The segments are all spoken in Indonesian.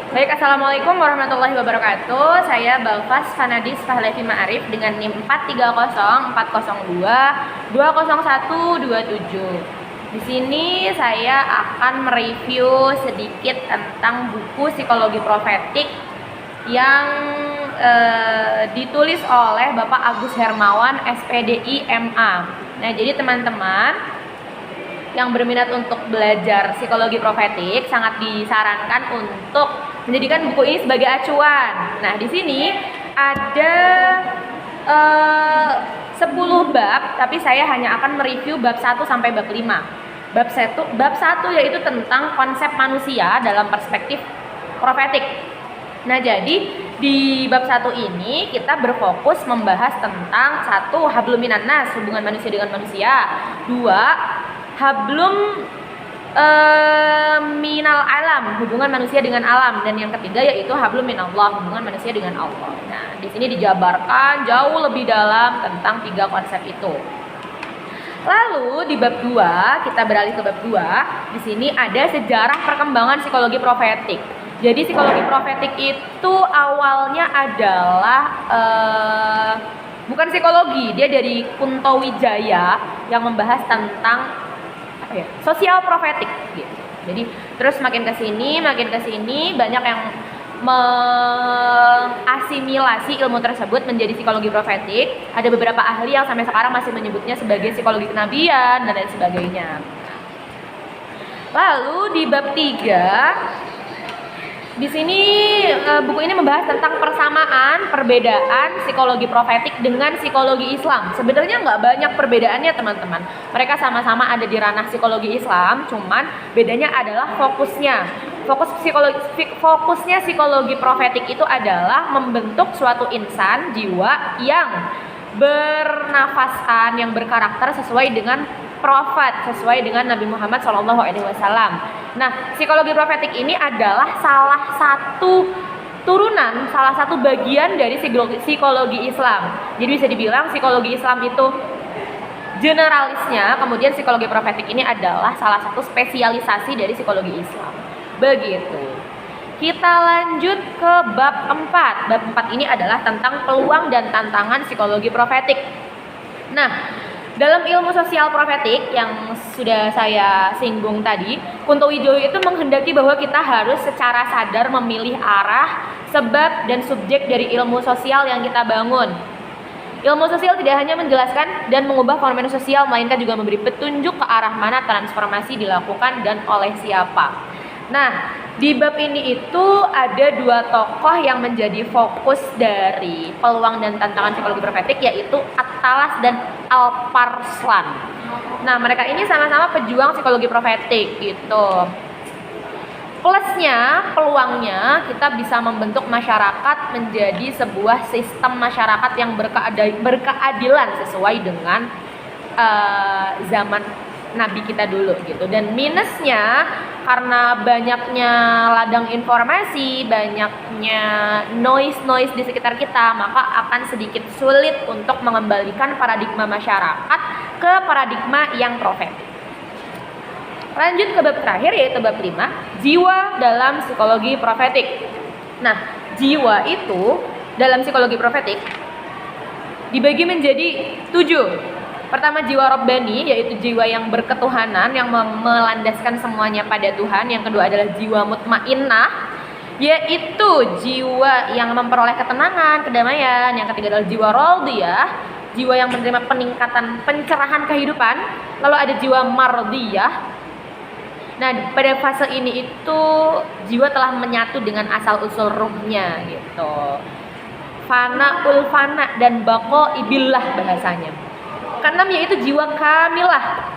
Baik, Assalamualaikum warahmatullahi wabarakatuh. Saya Balfas Fanadis Pahlavi Ma'arif dengan NIM 43040020127. Di sini saya akan mereview sedikit tentang buku psikologi profetik yang ditulis oleh Bapak Agus Hermawan, SPDI MA. Nah, jadi teman-teman yang berminat untuk belajar psikologi profetik sangat disarankan untuk menjadikan buku ini sebagai acuan. Nah, di sini ada 10 bab, tapi saya hanya akan mereview bab 1 sampai bab 5. Bab 1 yaitu tentang konsep manusia dalam perspektif profetik. Nah, jadi di bab 1 ini kita berfokus membahas tentang 1. Hablum minan nas, hubungan manusia dengan manusia. 2. Hablum minal alam, hubungan manusia dengan alam, dan yang ketiga yaitu hablum minallah, hubungan manusia dengan Allah. Nah, di sini dijabarkan jauh lebih dalam tentang 3 konsep itu. Lalu di bab 2, kita beralih ke bab 2. Di sini ada sejarah perkembangan psikologi profetik. Jadi psikologi profetik itu awalnya adalah bukan psikologi, dia dari Kunto Wijaya yang membahas tentang sosial profetik gitu. Jadi terus makin ke sini banyak yang mengasimilasi ilmu tersebut menjadi psikologi profetik. Ada beberapa ahli yang sampai sekarang masih menyebutnya sebagai psikologi kenabian dan lain sebagainya. Lalu di bab 3 di sini buku ini membahas tentang perbedaan psikologi profetik dengan psikologi Islam. Sebenarnya nggak banyak perbedaannya teman-teman. Mereka sama-sama ada di ranah psikologi Islam, cuman bedanya adalah fokusnya. Fokusnya psikologi profetik itu adalah membentuk suatu insan jiwa yang bernafaskan, yang berkarakter sesuai dengan profet, sesuai dengan Nabi Muhammad SAW. Nah, psikologi profetik ini adalah salah satu bagian dari psikologi Islam. Jadi bisa dibilang psikologi Islam itu generalisnya, kemudian psikologi profetik ini adalah salah satu spesialisasi dari psikologi Islam. Begitu. Kita lanjut ke bab 4. Bab 4 ini adalah tentang peluang dan tantangan psikologi profetik. Nah, dalam ilmu sosial profetik yang sudah saya singgung tadi, Kunto Wijaya itu menghendaki bahwa kita harus secara sadar memilih arah, sebab, dan subjek dari ilmu sosial yang kita bangun. Ilmu sosial tidak hanya menjelaskan dan mengubah fenomena sosial, melainkan juga memberi petunjuk ke arah mana transformasi dilakukan dan oleh siapa. Nah, di bab ini itu ada 2 tokoh yang menjadi fokus dari peluang dan tantangan psikologi profetik, yaitu At-Talas dan Alparslan. Nah, mereka ini sama-sama pejuang psikologi profetik gitu. Plusnya, peluangnya kita bisa membentuk masyarakat menjadi sebuah sistem masyarakat yang berkeadilan sesuai dengan zaman Nabi kita dulu gitu. Dan minusnya karena banyaknya ladang informasi, banyaknya noise di sekitar kita, maka akan sedikit sulit untuk mengembalikan paradigma masyarakat ke paradigma yang profetik. Lanjut ke bab terakhir, yaitu bab 5, jiwa dalam psikologi profetik. Nah, jiwa itu dalam psikologi profetik dibagi menjadi 7. Pertama, jiwa Rabbani, yaitu jiwa yang berketuhanan, yang melandaskan semuanya pada Tuhan. Yang kedua adalah jiwa mutmainnah, yaitu jiwa yang memperoleh ketenangan, kedamaian. Yang ketiga adalah jiwa radiyah, jiwa yang menerima peningkatan, pencerahan kehidupan. Lalu ada jiwa mardiyah. Nah, pada fase ini itu jiwa telah menyatu dengan asal usul ruhnya gitu. Fana ulfana dan bako ibillah bahasanya. Keenam yaitu jiwa kamilah.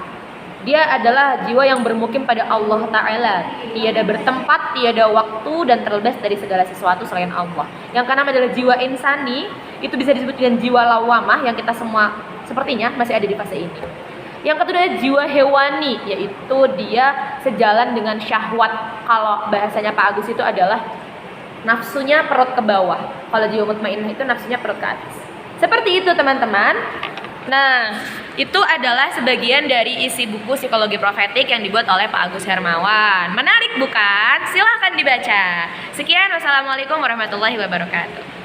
Dia adalah jiwa yang bermukim pada Allah Ta'ala, tiada bertempat, tiada waktu, dan terbebas dari segala sesuatu selain Allah. Yang keenam adalah jiwa insani. Itu bisa disebut dengan jiwa lawamah, yang kita semua sepertinya masih ada di fase ini. Yang kedua adalah jiwa hewani, yaitu dia sejalan dengan syahwat. Kalau bahasanya Pak Agus itu adalah nafsunya perut ke bawah. Kalau jiwa mutmainnah itu nafsunya perut ke atas. Seperti itu teman-teman. Nah, itu adalah sebagian dari isi buku Psikologi Profetik yang dibuat oleh Pak Agus Hermawan. Menarik bukan? Silahkan dibaca. Sekian, wassalamualaikum warahmatullahi wabarakatuh.